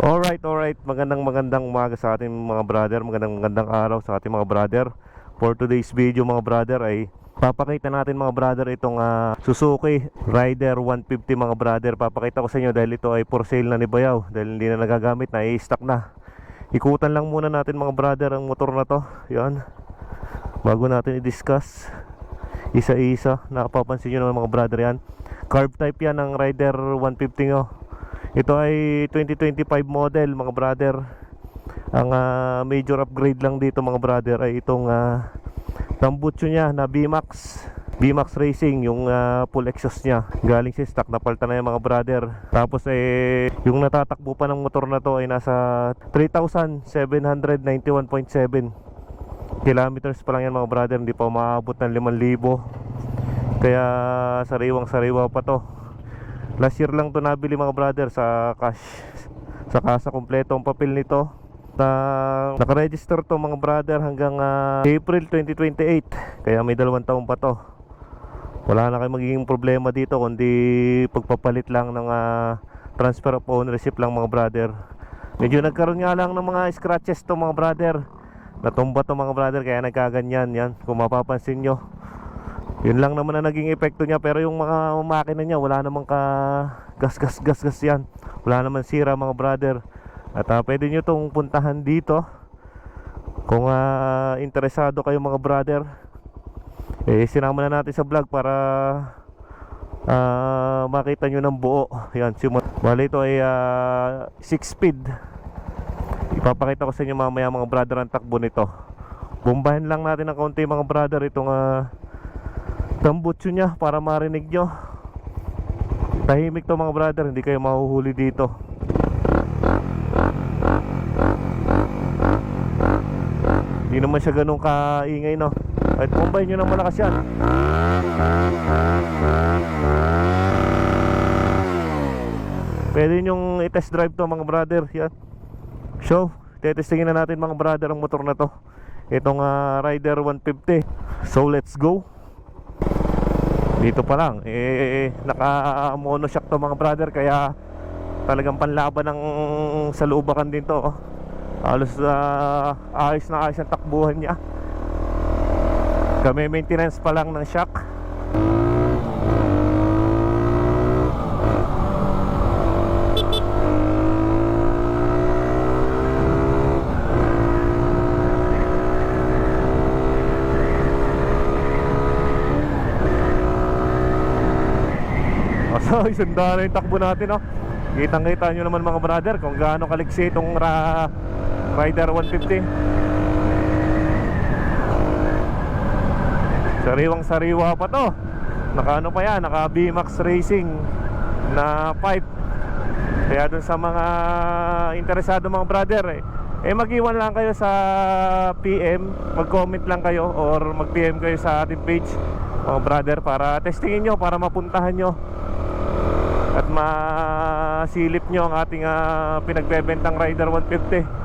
Alright, magandang umaga sa ating mga brother, magandang araw sa ating mga brother. For today's video mga brother ay papakita natin mga brother itong Suzuki Rider 150 mga brother. Papakita ko sa inyo dahil ito ay for sale na ni Bayaw, dahil hindi na nagagamit, na i-stock na. Ikutan lang muna natin mga brother ang motor na to, yan, bago natin i-discuss isa-isa. Nakapapansin nyo naman mga brother, yan carb type yan ng Rider 150 nyo. Ito ay 2025 model mga brother. Ang major upgrade lang dito mga brother ay itong tambutso niya na BMAX Racing, yung full exhaust niya. Galing sa stock, napalitan na yan mga brother. Tapos yung natatakbo pa ng motor na to ay nasa 3,791.7 kilometers pa lang yan mga brother. Hindi pa umaabot ng 5,000. Kaya sariwang-sariwa pa to. Last year lang to nabili mga brother sa cash, sa kasa. Kompleto ang papel nito. Nakaregister to mga brother hanggang April 2028. Kaya may 2 taon pa to. Wala na kayong magiging problema dito, kundi pagpapalit lang ng transfer of ownership lang mga brother. Medyo nagkaroon nga lang ng mga scratches to mga brother. Natumba to mga brother, kaya nagkaganyan yan kung mapapansin nyo. Yun lang naman na naging epekto niya. Pero yung mga makina niya, wala namang gas yan. Wala naman sira mga brother. At pwede nyo itong puntahan dito kung interesado kayo mga brother. Sinama na natin sa vlog para makita nyo ng buo. Yan, bali ito ay 6 speed. Ipapakita ko sa inyo mamaya mga brother ang takbo nito. Bombahin lang natin ng kaunti mga brother itong tambutso niya para marinig nyo. Tahimik to mga brother, hindi kayo mahuhuli dito. Hindi naman siya ganun kaingay, no? Kahit bombahin nyo ng malakas yan. Pwede nyong i-test drive to mga brother. Yan. So, tetestingin na natin mga brother ang motor na to, itong Rider 150. So let's go. Dito pa lang naka monoshock to mga brother, kaya talagang panlaban ng salubakan din to. Halos ayos na ayos ang takbuhan niya. Kami maintenance pa lang ng shock. So, isanda na yung takbo natin, no? Kitang-kita nyo naman mga brother kung gaano kaliksi itong Rider 150. Sariwang-sariwa pa to. Naka pa yan, naka BMAX Racing na pipe. Kaya dun sa mga interesado mga brother, mag-iwan lang kayo sa PM, mag-comment lang kayo or mag-PM kayo sa ating page mga brother, para testingin nyo, para mapuntahan nyo at masilip nyo ang ating pinagbebentang Rider 150.